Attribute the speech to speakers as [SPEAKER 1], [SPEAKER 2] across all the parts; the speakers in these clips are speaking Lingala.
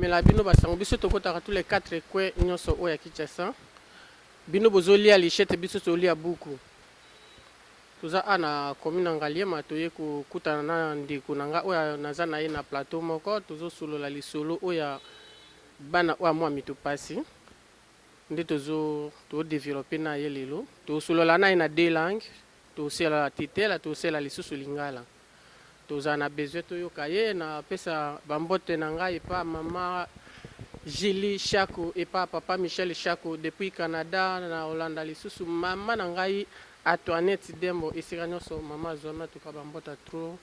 [SPEAKER 1] komemela bino basango biso tokotaka tous les 4 kwe nyonso oyo ya Kinshasa. Bino bozolia lichette biso tolia buku. Toza ana commune Ngaliema toye kokutana na ndeko nanga oyo naza na ye na plateau moko tozosolola lisolo oyo bana oyo mwa mitopasi. Nde to développer na ye lelo. Tosolola na ye na 2 langues. Tosela titela tosela lisusu lingala. Toza na besoin toyoka ye na pesa bambote na ngai epa mama Julie Chako epa papa Michel Chako depuis Canada na Hollande lisusu mama na ngai Antoinette Dembo esika nyonso mama zona toka bambota trop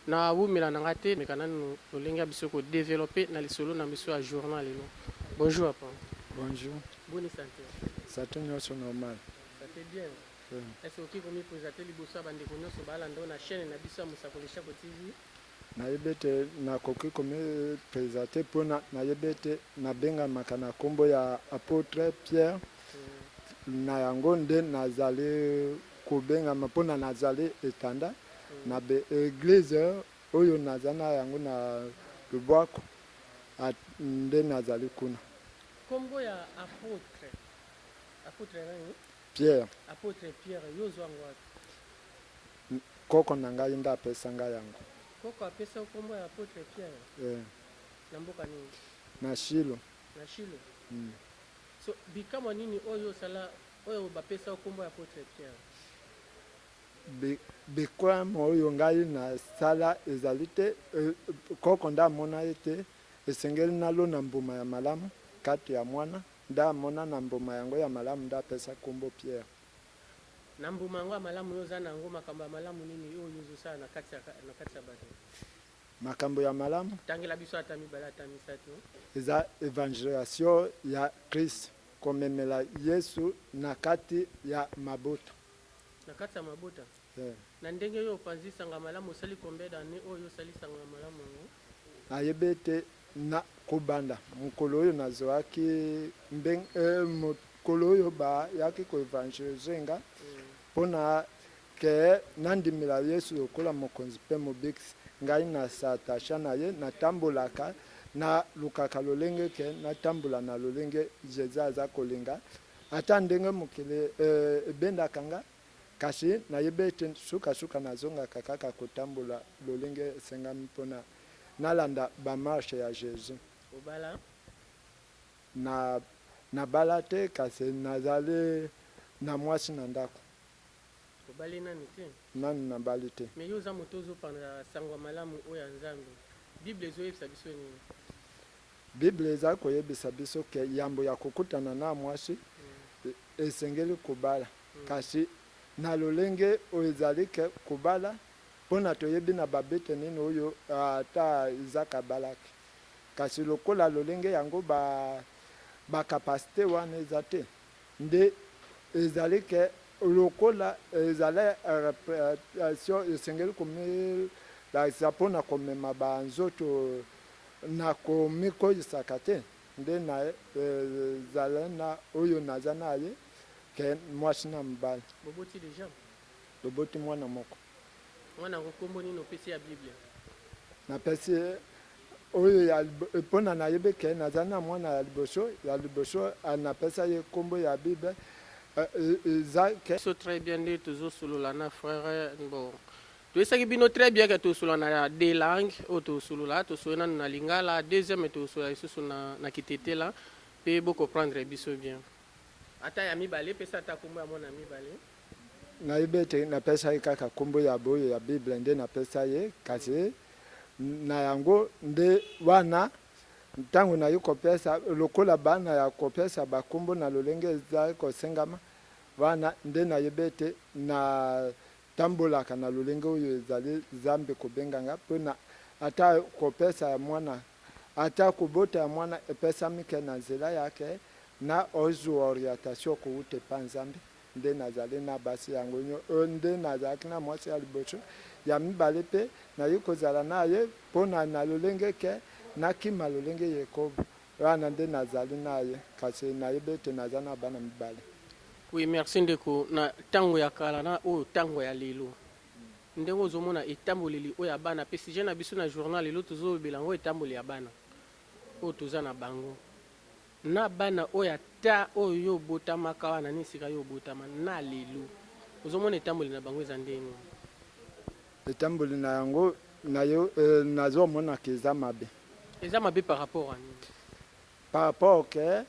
[SPEAKER 1] na wumela na ngate mekana no lolenga biso ko développer na lisolo na biso ya journal lelo. Bonjour papa.
[SPEAKER 2] Bonjour.
[SPEAKER 1] Bonne santé.
[SPEAKER 2] Santé nyonso normal.
[SPEAKER 1] Ça fait bien. Est-ce que vous pouvez présenter les bourses à Bandeko nyonso balando na chaîne na biso Musakoli Chako TV?
[SPEAKER 2] Na yebete na koki comme présenter pour na yebete na benga makana kombo ya apôtre Pierre na yango nde nazali kobenga mapona nazali etanda na be église oyo nazana yango na Lubwako nde nazali kuna.
[SPEAKER 1] Kombo ya apôtre nani?
[SPEAKER 2] Pierre.
[SPEAKER 1] Apôtre Pierre yozo ngwa.
[SPEAKER 2] Koko na ngai nda pesa ngai yango.
[SPEAKER 1] Koko apesa kombo ya apôtre Pierre. Na mboka nini?
[SPEAKER 2] Na Shilo.
[SPEAKER 1] Na Shilo. So bikama nini oyo sala oyo bapesa kombo ya apôtre Pierre?
[SPEAKER 2] Bikwa oyo ngai na sala ezalite koko nda mona ete esengeli nalo na mbuma ya malamu kati ya mwana nda mona na mbuma yango ya malamu nda pesa kombo Pierre.
[SPEAKER 1] Na mbuma yango ya malamu yoza na ngo makambo ya malamu nini oyo yozosala na kati ya bato?
[SPEAKER 2] Makambo ya malamu
[SPEAKER 1] tangela biso ata mibala ata misatu
[SPEAKER 2] eza evangelisation ya Christ komemela Yesu na kati ya mabota.
[SPEAKER 1] Na kati ya mabota? Na ndenge yo opanzisanga malamu osali kombe dane oyo osalisanga malamu yango?
[SPEAKER 2] Ayebete na kubanda mukolo oyo nazwaki mukolo oyo ba yaki ko evangelizenga pona ke nandimila Yesu okola mokonzi pe mobiksi ngai na satasha na ye na tambolaka na lukaka lolenge ke na tambola na lolenge jezaza kolinga ata ndenge mukile benda kanga kasi na yebete suka nazonga kaka kotambola lolenge senga mpona nalanda ba marche ya Jésus.
[SPEAKER 1] Obala
[SPEAKER 2] na balate kasi nazali na mwasi na ndako.
[SPEAKER 1] Obali nani te?
[SPEAKER 2] Nani na balite.
[SPEAKER 1] Me yoza motozo panda sangwa malamu oya nzambe. Bible zo yebisa biso nini?
[SPEAKER 2] Bible za koyebisa biso ke yambo ya kokutana na mwasi esengeli kubala. Kasi na lolenge oyezali ke kubala pona toyebi na babete nini oyo ata izaka balaki. Kasi lokola lolenge yango ba capacité wana ezate nde ezali ke lokola ezali representation esengeli komi la zapona komema ba nzoto na komiko isakate nde na zalena oyo nazana ye ke mwasi na mbala.
[SPEAKER 1] Boboti déjà?
[SPEAKER 2] Boboti mwana moko.
[SPEAKER 1] Mwana ngokombo nini opesi ya Bible?
[SPEAKER 2] Na pesi oyo ya pona na yebe ke nazana mwana ya liboso anapesa ye kombo ya Bible.
[SPEAKER 1] So très bien dit toujours solo la na frère bon. Tu sais que bino très bien que tu solo na 2 langues ou tu solo la tu solo na lingala deuxième tu solo solo na kitete la pe beaucoup comprendre biso bien. Ata ya mibale pesa ta kombo ya mwana mibale.
[SPEAKER 2] Na yebete na pesa ye kaka kombo ya boyo ya Bible nde na pesa ye kasi na yango nde wana ntango na yuko pesa lokola bana ya kopesa bakombo na lolenge za kosengama wana nde na yebete na tambolaka na lolenge oyo ezali zambe kobenganga pona ata kopesa ya mwana ata kubota ya mwana epesa mike na nzela yake na ozu orientation kuute pa nzambe nde nazali na basi yango nde nazalaki na mwasi ya liboso ya mibale pe na yuko zala naye pona na lolenge ke nakima lolenge Yakobo wana nde nazali naye kasi na yebete nazana bana mibale.
[SPEAKER 1] Oui, merci ndeko na tango ya kala na o tango ya lelo. Ndengo zomona etamboleli o ya bana pe si je na biso na journal lelo tozo belango etamboli ya bana. oyo toza na bango na bana oyo ata oyo yo obotamaka wana na esika yo obotama na lelo ozomona etamboli na bango eza ndenge
[SPEAKER 2] etamboli na yango nazomonaka eza mabe.
[SPEAKER 1] Eza mabe par rapport à nini?
[SPEAKER 2] Par rapport ke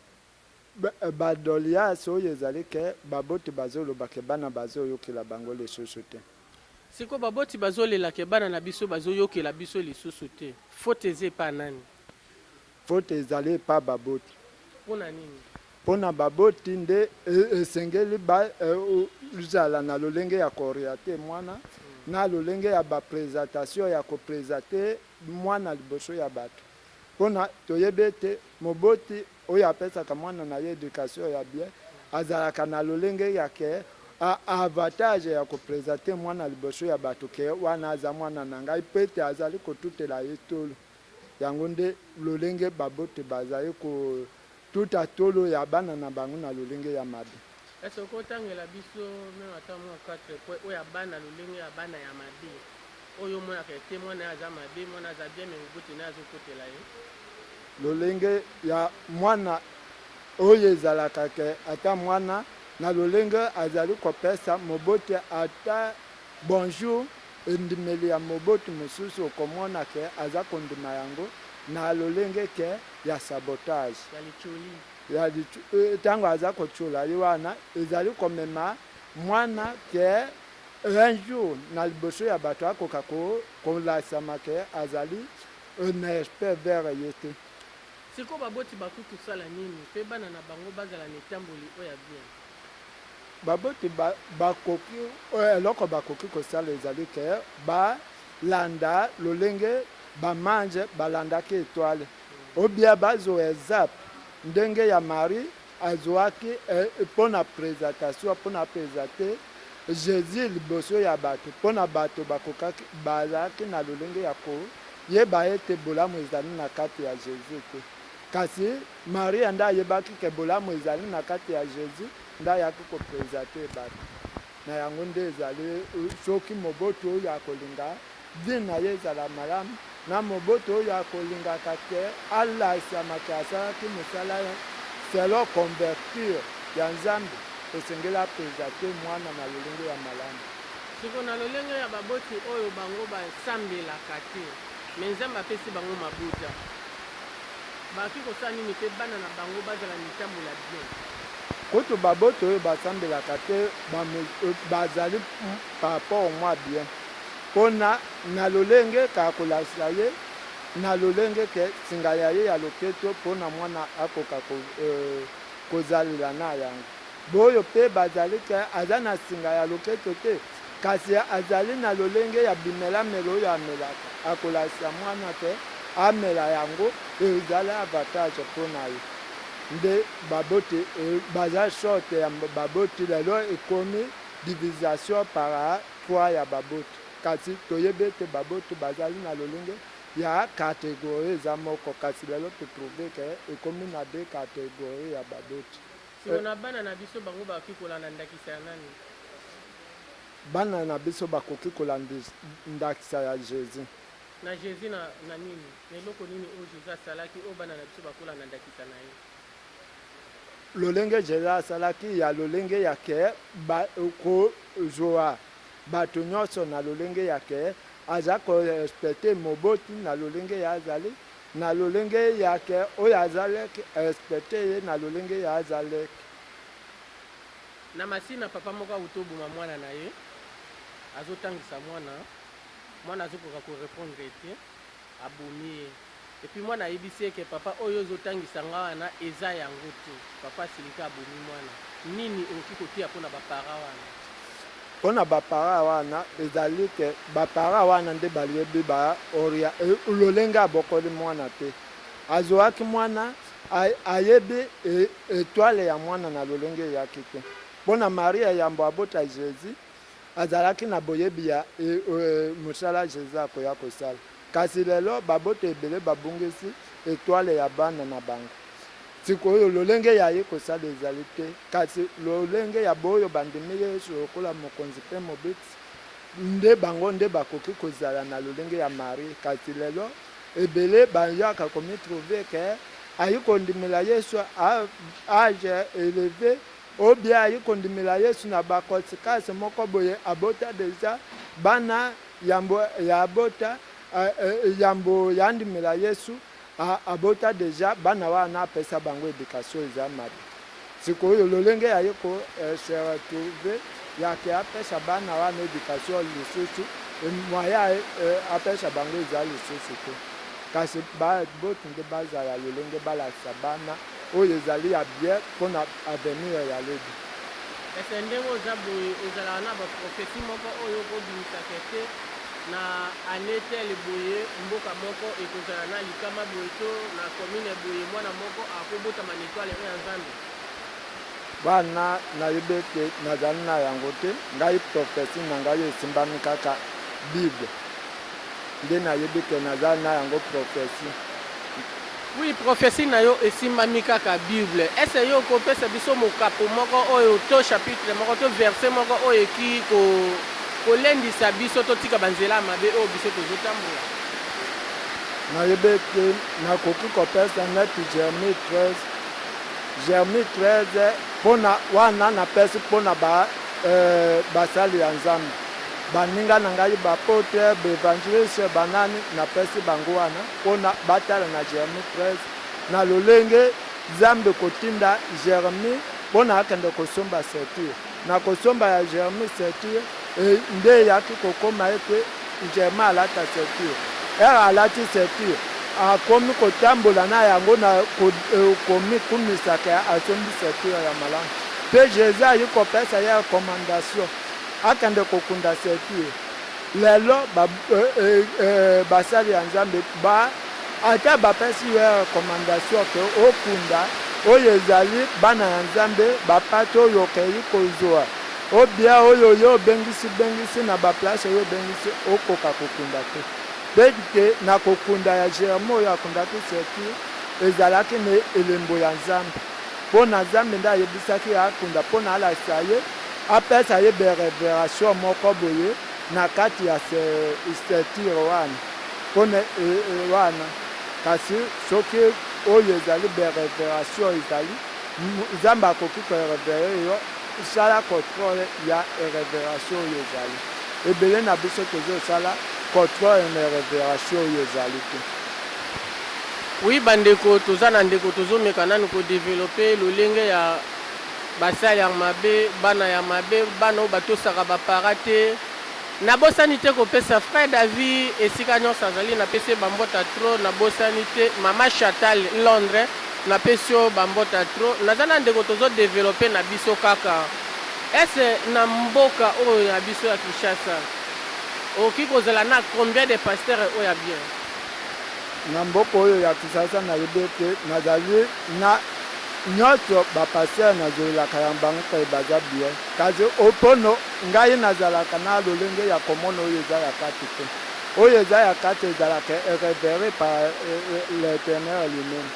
[SPEAKER 2] badolias oyo ezali ke baboti bazolobaka bana bazoyokela bango lisusu te.
[SPEAKER 1] Siko baboti bazolelaka bana na biso bazoyokela biso lisusu te. Faute eza epa nani?
[SPEAKER 2] Faute ezali epa baboti.
[SPEAKER 1] Mpona nini?
[SPEAKER 2] Mpona baboti nde esengeli bazala na lolenge ya kooriate mwana na lolenge ya bapresentation ya kopresente mwana liboso ya bato. Mpona toyebi ete moboti oyo apesaka mwana na ye education ya bien azalaka na lolenge yake avantage ya kopresente mwana liboso ya bato ke wana aza mwana na ngai mpe ete azali kotutela ye tolo. Yango nde lolenge baboti bazali kotuta tolo ya bana na bango na lolenge ya mabe.
[SPEAKER 1] Est-ce que otangela biso même ata mwa 4 point oyo bana lolenge ya bana ya mabe oyo mwana kete mwana aza mabe mwana aza bien mais moboti na azokotela ye
[SPEAKER 2] lolenge ya mwana oyo ezalaka ke ata mwana na lolenge azali kopesa moboti ata bonjour endimeli ya moboti mosusu okomona ke aza kondima yango na lolenge ke ya sabotage
[SPEAKER 1] ya licholi
[SPEAKER 2] ntango aza kochula ye wana ezali komema mwana ke un jour na liboso ya bato akoka kolasama ke azali un expert vers ye te.
[SPEAKER 1] Siko baboti bakuki kosala nini mpe bana na bango bazala na etamboli oyo ya bien?
[SPEAKER 2] Baboti bakoki eloko bakoki kosala ezali ke balanda lolenge bamange balandaki etwale obia bazwa ezap ndenge ya mari azwaki mpona presentation mpona presente Jésus liboso ya bato mpona bato bakokaki bazalaki na lolenge ya koyeba ete bolamu ezali na kati ya Jésus te. Kasi Maria nda ayebaki ke bolamu ezali na kati ya Jésus nda ayaki kopresente bato na yango nde ezali soki moboto oyo akolinga vi na ye ezala malamu na moboto oyo akolingaka ke alasamaka asalaki mosala selo convertir ya Nzambe esengeli apresente mwana na lolenge ya malamu.
[SPEAKER 1] Siko na lolenge ya baboti oyo bango basambelaka te me Nzambe apesi bango mabuta baki kosala nini mpe bana na bango bazala mitambola bien?
[SPEAKER 2] Kutu baboti oyo basambelaka te bazali par rapport mwa bien mpona na lolenge kakolasa ye na lolenge ke singa ya ye ya loketo mpona mwana akoka kozalela na yango boyo mpe bazali ke aza na singa ya loketo te kasi azali na lolenge ya bimelamelo oyo amelaka akolasa mwana ke amela yango ezali avantage mpona ye nde baboti baza sorte ya baboti lelo ekomi division par 3 ya baboti kasi toyebi ete baboti bazali na lolenge ya kategori eza moko kasi lelo totrouve ke ekomi na 2 kategori ya baboti.
[SPEAKER 1] Siko na bana na biso bango bakoki kolanda ndakisa ya nani?
[SPEAKER 2] Bana na biso bakoki kolanda ndakisa ya Jésus.
[SPEAKER 1] Na Jésus na nini? Na eloko nini oyo Jésus asalaki oyo bana na biso bakolanda ndakisa na ye?
[SPEAKER 2] Lolenge Jésus asalaki ya lolenge ya ke kozwa bato nyonso na lolenge ya ke aza korespecte moboti na lolenge ya azali na lolenge yake oyo azaleki respecte ye na lolenge ya azaleki.
[SPEAKER 1] Na masina papa moko utobuma mwana na ye azotangisa mwana azokoka korepondre ete abomi ye epuis mwana ayebisi eke papa oyo ozotangisa nga wana eza yango te papa asilika abomi mwana nini okoki kotia mpona bapara wana?
[SPEAKER 2] Mpona bapara wana ezali ke bapara wana nde bayebi lolenge abokoli mwana te azwaki mwana ayebi etwale ya mwana na lolenge eyaki te mpona Maria yambo abota Jésus azalaki na boyebi ya mosala Jésus akoya kosala kasi lelo babota ebele babungisi etwale ya bana na bango sikoyo lolenge ya ye kosala ezali te kasi lolenge ya boyo bandimi Yesu lokola mokonzi mpe mobeti nde bango nde bakoki kozala na lolenge ya Marie kasi lelo ebele banjaka komi trouver ke ayi kondimela Yesu à âge élevé ou bien ayi kondimela Yesu na bakonséquence moko boye abota déjà bana yambo ya abota yambo yandimela Yesu abota déjà bana wana apesa bango éducation eza mabe sikoyo lolenge ayi ko se retrouver yake apesa bana wana éducation lisusu moya apesa bango eza lisusu te kasi botunde bazala lolenge balakisa bana oyo ezali ya bien mpona avenir ya lebi.
[SPEAKER 1] Ese ndenge oza boye ozalaka na baprofesi moko oyo kobimisaka te na anetele boye mboka moko ekozala na likama boye to na commune boye mwana moko akobotama na étoile ya Nzambe?
[SPEAKER 2] Bana nayebi ete nazali na yango te ngai profesi na ngai esimbami kaka bible nde nayebi ete nazali na yango profesi.
[SPEAKER 1] Oui, prophétie na yo esimbami kaka Bible. Est-ce yo kopesa biso mokapo moko oyo to chapitre moko to verset moko oyo ki kolendisa biso to tika banzela mabe oyo biso tozotambola?
[SPEAKER 2] Nayebi ete nakoki kopesa neti Jérémie 13 mpona wana napesi mpona basali ya Nzambe baninga na ngai bapotre baevangeliste banani napesi bango wana mpona batala na Jérémie 13 na lolenge Nzambe kotinda Jérémie mpona akende kosomba ceinture na kosomba ya Jérémie ceinture nde yaki kokoma ete Jérémie alata ceinture alati ceinture akomi kotambola na yango na komi kumisaka asombi ceinture ya malamu mpe Jésus ayi kopesa ye recommandation akende kokunda ceinture lelo basali ya Nzambe ata bapesi ye recommandation ke okunda oyo ezali bana ya Nzambe bapati oyo okei kozwa obia oyo yo bengisi na baplace oyo bengisi okoka kokunda te beke na kokunda ya Jérémie oyo akundaki ceinture ezalaki na elembo ya Nzambe mpona Nzambe nde ayebisaki akunda mpona alakisa ye apesa ye bereveration moko boye na kati ya ceinture wana mpona wana kasi soki oyo ezali bereveration ezali Nzambe akoki korevere yo sala contrôle ya reveration oyo ezali ebele na biso tozosala contrôle na reveration oyo ezali te.
[SPEAKER 1] Oui, bandeko toza na ndeko tozomeka nanu kodevelope lolenge ya basali ya mabe bana ya mabe bana oyo batosaka bapara te nabosani te kopesa frère David esika nyonso azali napesi bambota tro nabosani te mama Chantal Londres napesi yo bambota tro naza na ndeko tozodevelope na biso kaka ese na mboka oyo ya biso ya Kinshasa okoki kozala na combien de pasteurs oyo ya bien?
[SPEAKER 2] Na mboka oyo ya Kinshasa nayebi ete nazali na nyonso bapaster nazolelaka ya bango mpe baza bien kasi opono ngai nazalaka na lolenge ya komona oyo eza ya kati te oyo eza ya kati ezalaka révéré par l'éternel lui-même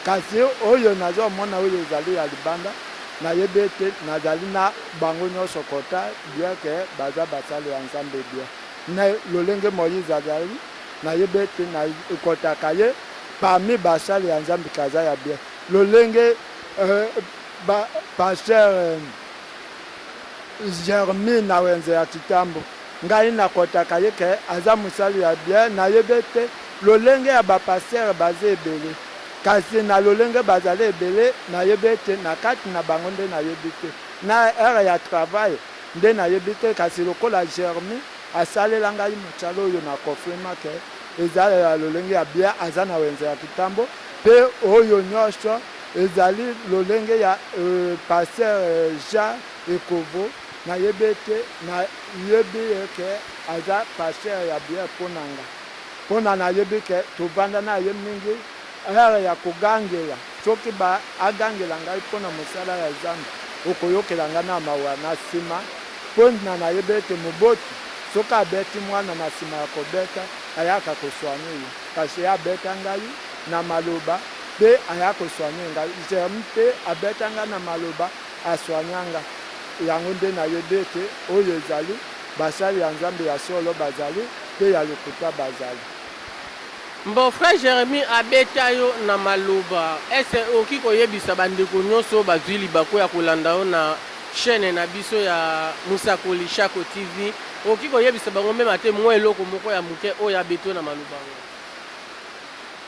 [SPEAKER 2] kasi oyo nazomona oyo ezali ya libanda nayebi ete nazali na bango nyonso kota bien ke baza basali ya Nzambe bien na lolenge Moïse azali nayebi ete ekotaka ye parmi basali ya Nzambe kaza ya bien lolenge pasteur Jérémie na wenze ya kitambo ngai nakotaka ye ke aza mosali ya bien nayebi ete lolenge ya bapasteur baza ebele kasi na lolenge bazali ebele nayebi ete na kati na bango nde nayebi te na ere ya travail nde nayebi te kasi lokola Jérémie asalela ngai mosala oyo na confirma ke eza ya lolenge ya bien aza na wenze ya kitambo mpe oyo nyonso ezali lolenge ya pasteur Jean Ekovo nayebi ete nayebi ke aza pasteur ya bien mpona nayebi ke tovanda na ye mingi ere ya kogangela soki agangela ngai mpona mosala ya Nzambe okoyokela ngai na mawa na nsima mpona nayebi ete moboti soki abeti mwana na nsima ya kobeta ayaka koswane ye kasi abeta ngai na maloba mpe aya koswane ngai Jérémie mpe abeta ngai na maloba aswanyanga yango nde nayebi ete oyo ezali basali ya Nzambe ya solo bazali mpe ya lokuta bazali.
[SPEAKER 1] Bon frère Jérémy abeta yo na maloba. Est-ce oki koyebisa bandeko nyonso bazwi libako ya kolanda yo na chaîne na biso ya Musakoli Shako TV. Oki koyebisa bango meme ate mwa eloko moko ya muke oyo abeto na maloba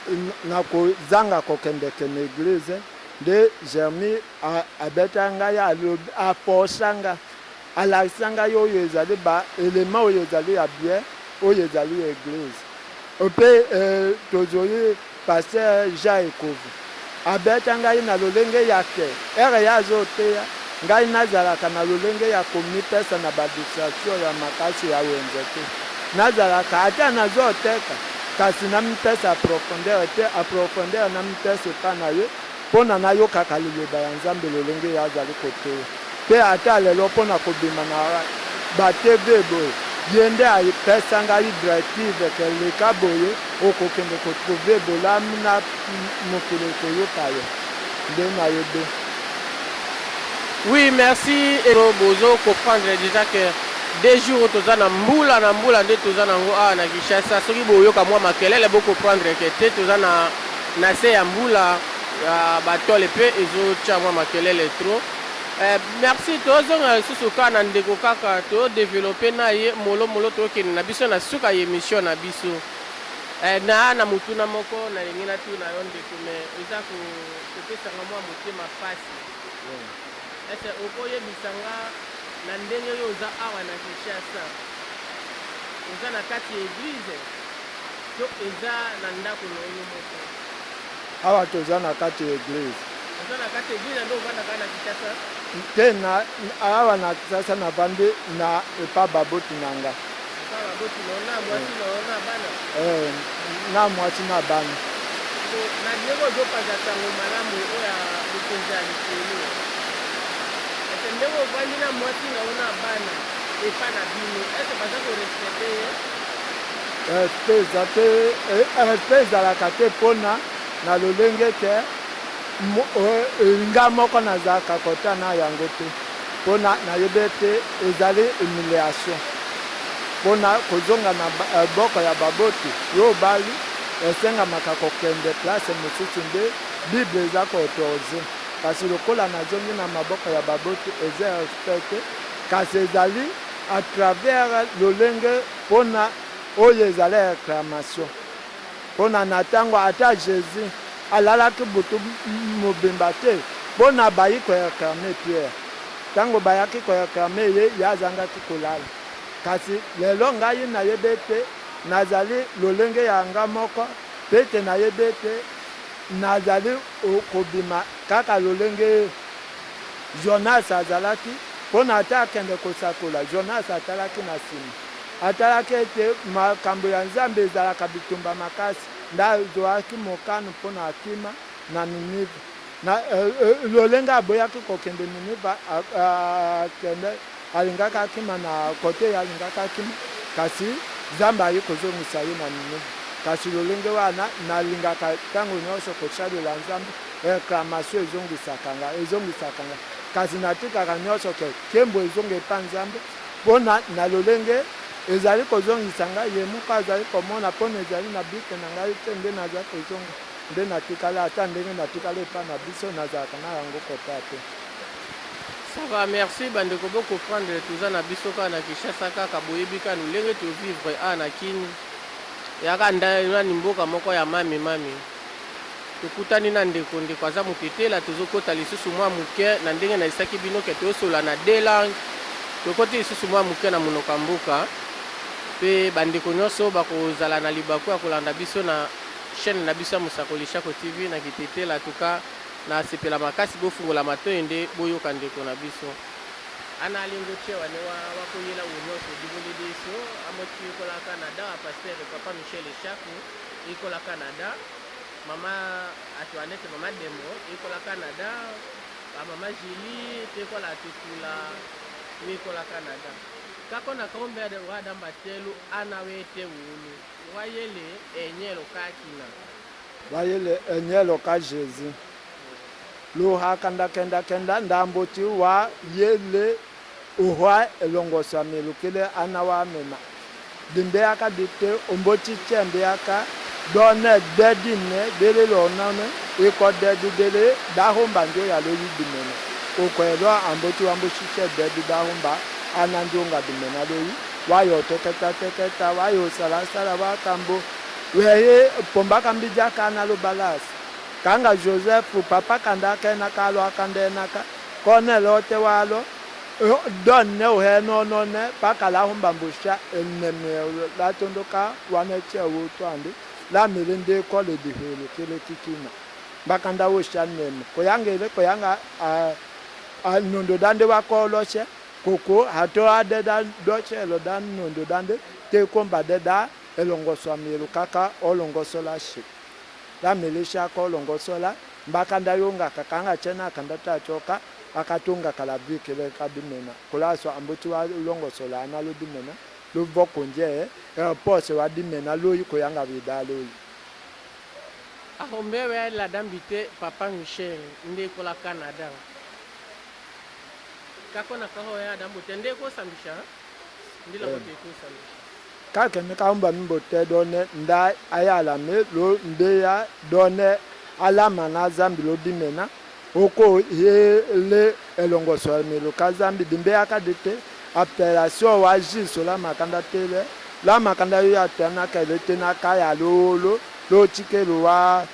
[SPEAKER 1] ngo.
[SPEAKER 2] Na kozanga kokendeke na église nde Jérémy abeta ngai aposanga alakisa ngai oyo ezali ba élément oyo ezali ya bien oyo ezali ya église. Ope tozoi pasteur Jean Ekovu abeta ngai na lolenge yake ere ya azoteya ngai nazalaka na lolenge ya komipesa na badistraction ya makasi ya wenze te nazalaka ata nazoteka kasi namipesa aprofondeur namipesa epa na ye mpona nayokaka liloba ya nzambe lolenge ya azali koteya mpe ata lelo mpona kobima na batv boye ye nde apesa ngai directive ke leka boye okokende kotrouve bolamu na mokili koyoka yo nde nayebi.
[SPEAKER 1] Oui, merci. Et bozo comprendre déjà que des jours toza na mbula nde toza nango na Kinshasa soki boyoka mwa makelele bo comprendre que te toza na se ya mbula ya batole pe ezotia mwa makelele trop. Merci tozonga lisusu kaka na ndeko kaka to développer na ye molo tokende na biso na suka ya émission na biso na mutuna moko nalingi natuna yo ndeko me eza kopesanga mwa motema pasi. Est-ce okoyebisanga na ndenge oyo oza awa na Kinshasa oza na kati ya église to eza na ndako na oyo moko?
[SPEAKER 2] Awa toza na kati ya église.
[SPEAKER 1] Oza na kati ya église nde ovandaka na Kinshasa?
[SPEAKER 2] Te awa na Kinshasa navandi na epa baboti na nga.
[SPEAKER 1] Epa baboti na ona mwasi na ona bana?
[SPEAKER 2] Na mwasi na bana.
[SPEAKER 1] Na ndenge ozopanza sango malamu oyo ya bokonzi ya likolo ndenge ovandi na mwasi na ona bana epa na bino ese baza korespecte ye?
[SPEAKER 2] Respect ezalaka te mpona na lolenge te nga moko nazalaka kota na yango te mpona nayebi ete ezali humiliation mpona kozonga na boko ya baboti yo bali esengamaka kokende place mosusu nde bible eza koautorize kasi lokola nazongi na maboko ya baboti eza respecte kasi ezali à travers lolenge mpona oyo ezali réclamation mpona na ntango ata jésus alalaki butu mobimba te mpona bayi koreklame pierre ntango bayaki koreklame ye azangaki kolala kasi lelo ngai nayebi ete nazali lolenge ya nga moko mpe ete nayebi ete nazali kobima kaka lolenge jonas azalaki mpona ata akende kosakola jonas atalaki na nsima atalaki ete makambo ya nzambe ezalaka bitumba makasi nde azwaki mokano mpona akima na Ninive lolenge aboyaki kokende Ninive akende alingaki akima na kote alingaki akima kasi nzambe ayi kozongisa ye na Ninive kasi lolenge wana nalingaka ntango nyonso kosalela nzambe réclamation ezongisaka nga kasi natikaka nyonso ke nkembo ezonga epa nzambe mpona na lolenge ezali kozongisa ngai ye moko azali komona mpona ezali na bike na ngai te nde nazali kozonga nde natikala ata ndenge natikala epa na biso nazalaka na yango kota te.
[SPEAKER 1] Ça va, merci bandeko bo comprendre toza na biso kaka na Kinshasa kaka boyebi kaka lolenge tovivre na kini yaka ndani mboka moko ya mami tokutani na ndeko aza motetela tozokota lisusu mwa moke na ndenge na isaki bino ke tosola na deux langues tokoti lisusu mwa moke na monoko ya mboka mpe bandeko nyonso bakozala na libako ya kolanda biso na chaîne na biso ya Musakoli Shako TV na kitetela tuka na sepela makasi bofungola matoyi nde boyoka ndeko na biso ana alingo chewa ne wakoyela unyonso dibole deso amoti ikola Canada pasteur papa Michel Shako ikola Canada mama Antoinette mama Demo ikola Canada mama Julie tekola tukula ikola Canada kako na kombe de wada matelu ana wete wulu wayele enyelo kakina
[SPEAKER 2] wayele enyelo ka Jésus lo hakanda kenda ndamboti wa yele uhwa elongosa melukile ana wa mema dimbe aka dite omboti chembe aka donne dedine dele lonane iko dedi dele dahomba ndio ya loyi dimena ukwelwa ambotu amboshishe dedi dahomba anandunga dimena loyi wayo teketa wayo salasala wakambo weye pomba kambija kana lo balas kanga Joseph papa kanda kena kalo akandena ka konelote walo donne uheno none pakala humbambusha eneme la tondoka waneche wutwandi la milinde kole dihelo kile kikina bakanda wosha neme koyanga nondo dande wakoloshe koko hato adeda doche lo dan nondo dande te komba deda elongoso amiru kaka olongosola shi la milisha ko olongosola bakanda yonga kakanga chena kanda tachoka akatunga kalabike le kadimena kulaso ambuti wa longosola na lo dimena lo vokonje pose wa dimena lo yiko yanga vidalo
[SPEAKER 1] ahombewe la dambite papa Michel ndeko la Canada kako na kaho ya dambute ndeko sambisha ndila wote ko sambisha
[SPEAKER 2] kake ne kaumba mbote done nda ayala me lo ndeya done alama na zambi lo dimena oko le elongoso melo kazambi bimbe akadete operation wa jiso la makanda tele la makanda yo atana ka lete na kaya lo chikelo wa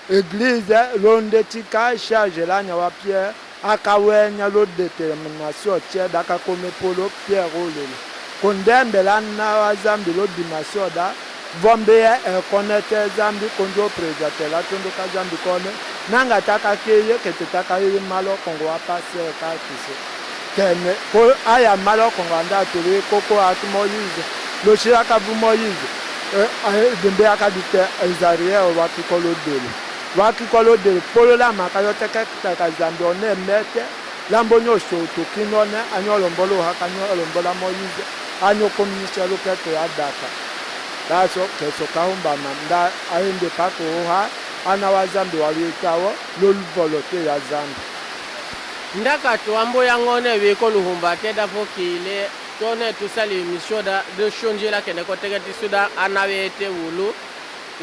[SPEAKER 2] église londe tika charge la nya wa Pierre akawenya lo determination tie daka kome polo Pierre olele kondembe la na wa zambi lo dimension da vombe connecte zambi konjo présenter la tondo ka zambi kone nanga taka keye ketaka ye malo kongo wa passer ka kise kene ko aya malo kongo anda tele koko atmoyize lo shiraka bu moyize dembe akadite Isaria wa kikolo dele polo la makayo teka zambi one mete lambonyo shoto kinone anyolo mbolo hakanyo lombola moyize anyo komunisha lo keto ya data daso keso kaumba manda aende pako oha ana wazambi walietawo loluvolote ya zambi
[SPEAKER 1] ndaka tuambo yangone weko luhumba teda fokile tone tusali emission de changer la kene kotegeti suda anawete wulu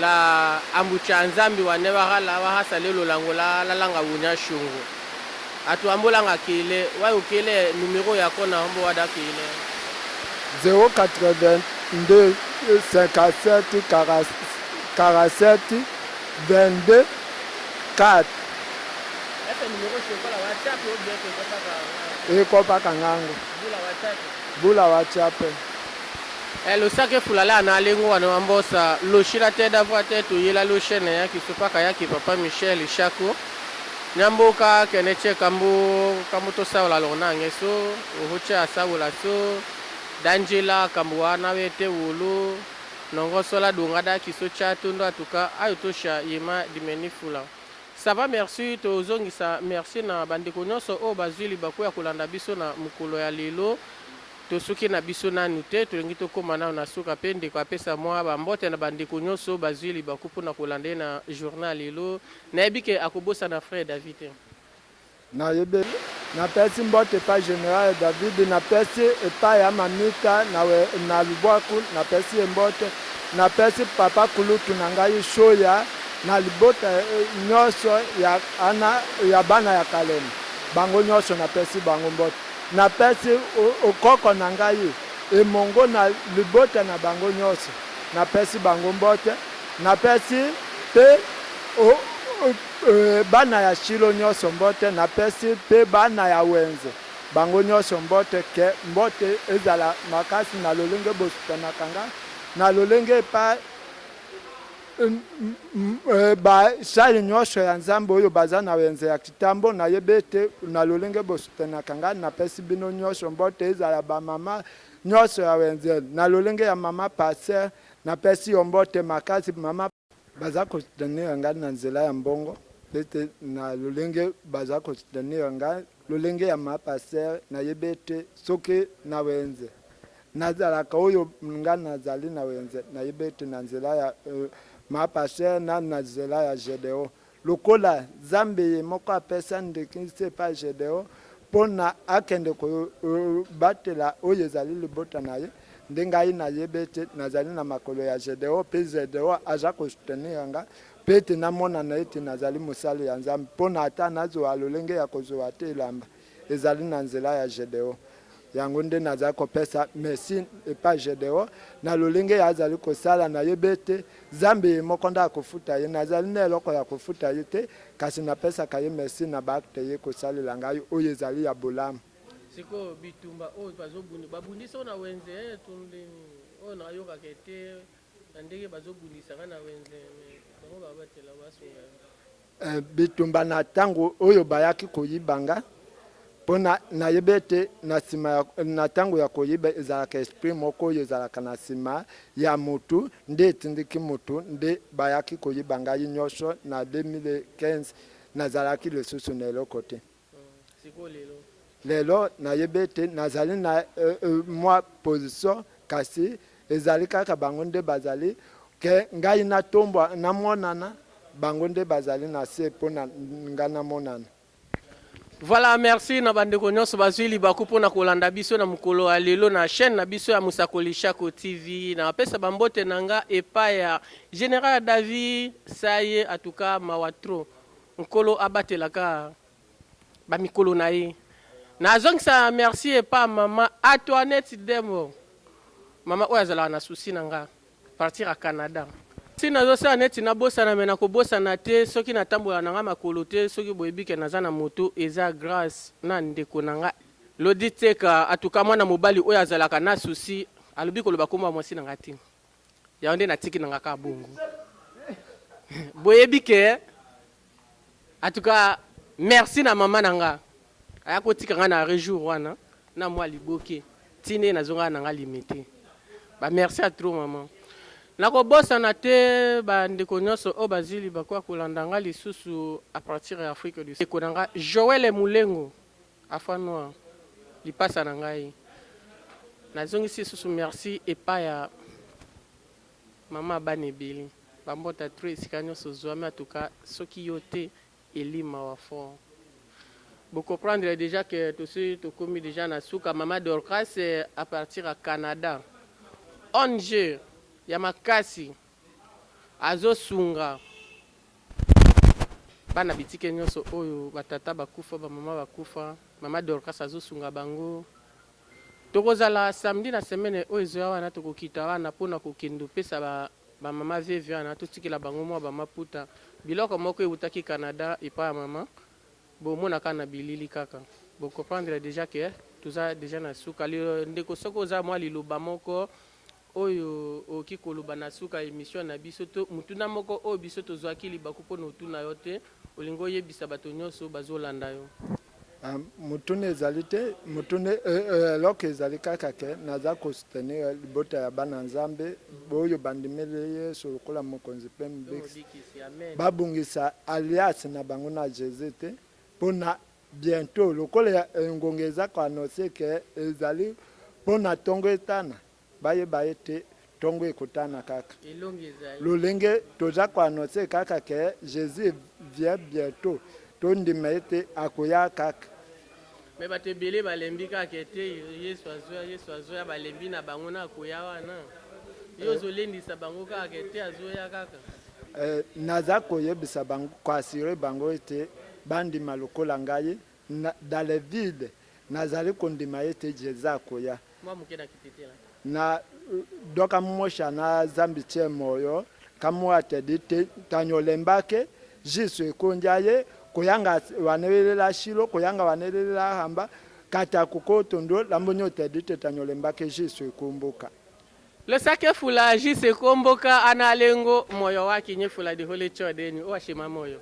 [SPEAKER 1] la ambucha nzambi wanebagala wahasalelo langola langa wunya shungu atuambola ngakile wa ukile numero yako na hombo wadakile
[SPEAKER 2] 082 57 47 22 4
[SPEAKER 1] ese numero shungu la WhatsApp ou bien que
[SPEAKER 2] eko kangango bula WhatsApp
[SPEAKER 1] lo sake fulala na lengo wana ambosa lo shira teda voate to yela lo chaîne ya kisupaka ya papa Michel Chako nyamboka keneche kambo to sawla lona ngeso uhucha sawla so danjela kambuana wete wulu nongo sola dungada kiso chatu ndo atuka ayotosha yema dimenifula. Ça va, merci to zongisa merci na bandeko nyonso o bazwili bakoya kolanda biso na mukolo ya lelo to suki na biso nanu te tolingi tokóma nao na suka mpe ndeko apesa mwa bambote na bandeko nyonso bazwili bakupu na kolanda na journal lelo nayebi ke akobosa na frère David te
[SPEAKER 2] nayebe napesi mbote pa général David napesi epai ya mamika na lubwaku napesi mbote napesi papa kulutu na ngai shoya na libota nyonso ya bana ya kalemi bango nyonso napesi bango mbote napesi okoko na ngai emongo na libota na bango nyonso napesi bango mbote napesi pe bana ya shilo nyonso mbote napesi pe bana ya wenze bango nyonso mbote ke mbote ezala makasi na lolenge bosutanaka ngai na lolenge pa basali nyonso ya nzambe oyo baza na wenze ya kitambo nayebe ete na lolenge bosutanaka ngai napesi bino nyonso mbote ezala bamama nyonso ya wenze na lolenge ya mama paser napesi yo mbote makasi mama baza kosutanira ngai na nzela ya mbongo pete na lolenge baza kosutanira ngai lolenge ya mama paser nayebe ete soki na wenze nazalaka oyo ngai nazali na wenze nayebe ete na nzela ya mapasher na nzela ya Gedeo lokola zambe moko apesa ndekise pa Gedeo pona akende ko batela oyo ezali libota naye nde ngai nayeba ete nazali na makolo ya Gédéon mpe Gédéon aza kosutenir nga mpe ete namonana ete nazali mosali ya Nzambe mpona ata nazwa lolenge ya kozwa te elamba ezali na nzela ya Gédéon. Yango nde nazali kopesa merci epai Gédéon na lolenge ye azali kosala nayeba ete Nzambe ye moko nde akofuta ye, nazali na eloko ya kofuta ye te, kasi napesaka ye merci na baakte ye kosalela ngai oyo ezali ya bolamu.
[SPEAKER 1] Siko bitumba oyo babundisa na wenze tundeni oyo nayokaka ete na ndenge bazobundisaka na wenze bango babatela basunga
[SPEAKER 2] bitumba na ntango oyo bayaki koyibanga mpona nayeba ete na nsima na ntango ya koyiba ezalaka esprit moko oyo ezalaka na nsima ya motu nde etindiki motu nde bayaki koyiba ngai nyonso na 2015 nazalaki lisusu na eloko te.
[SPEAKER 1] Siko
[SPEAKER 2] lelo nayeba ete nazali na mwa position kasi ezali kaka bango nde bazali ke ngai natombwa namonana bango nde bazali na se mpona ngai namonana.
[SPEAKER 1] Voilà, merci na bandeko nyonso bazwi libaku mpona kolanda biso na mokolo ya lelo na chaîne na biso ya Musakoli Shako TV. Na pesa bambote nanga epai ya Général David Saye atuka mawatro nkolo abatelaka ba mikolo na ye. Nazongisa merci epai mama Antoinette Demo. Mama oyo azalaka na susi nanga partir à Canada. Si nazosala neti nabosana me nakobosana te soki natambola nanga makolo te soki boyebike naza na moto eza grâce na ndeko nanga Lodi Teka atuka mwana mobali oyo azalaka na susi alobi koloba komba mwasi nanga te ya nde natiki nanga ka bongo boyebike atuka merci na mama nanga aya kotika nga na rejour wana na mwa liboke tine nazonga nanga limité ba merci à trop maman. Nakobosana te bandeko nyonso o bazili bakwa kolanda nga lisusu à partir ya Afrique du Sud. Konanga Joël Mulengo afa noir lipasa na ngai. Nazongisi susu merci epai ya mama Banebili. Bambota tre esika nyonso zwami atuka soki yo te elima wa fort. Vous comprendre déjà que tout ce to komi déjà na suka mama Dorcas à partir à Canada. Onje ya makasi azosunga bana bitike nyonso oyo batata bakufa bamama bakufa mama Dorcas azosunga bango tokozala samedi na semaine oyo ezoya wana tokokita wana mpona kokende pesa bamama veve wana totikela bango mwa bamaputa biloko moko eutaki Canada epai ya mama bomonaka na bilili kaka bocomprendre déjà que toza déjà na suka ndeko soko oza mwa liloba moko oyo okikoloba na suka émission na biso to mutuna moko oyo biso tozwaki libaku mpona otuna yo te olingo oyebisa bato nyonso bazolanda yo.
[SPEAKER 2] Mutune ezali te mutune eloko ezali kaka ke naza kosutenir libota ya bana Nzambe oyo bandimeli Yesu lokola mokonzi mpe mobikisi babungisa alias na bango na Jésus te mpona bientôt lokola ngonga eza koanonse ke ezali mpona ntongo etana bayeba ete ntongo ekotana kaka lolenge toza koanonse kaka ke Jésus vient bientôt tondima ete akoya kaka
[SPEAKER 1] me bato ebele balembi kaka ete Yesu azoya balembi na bango na akoya wana yo ozolendisa bango kaka ete azoya kaka
[SPEAKER 2] naza koyebisa bango koasire bango ete bandima lokola ngai dans les villes nazali kondima ete Jésus akoya na doka mmosha na zambi tie moyo kamwa tedite tanyolembake Jésus ekonjaye koyanga wanelela shilo koyanga wanelela hamba kata kukotondo lambonyo tedite tanyolembake Jésus ekumbuka
[SPEAKER 1] le sake fula Jésus ekumbuka analengo moyo wake nyefula de hole chodeni o ashima moyo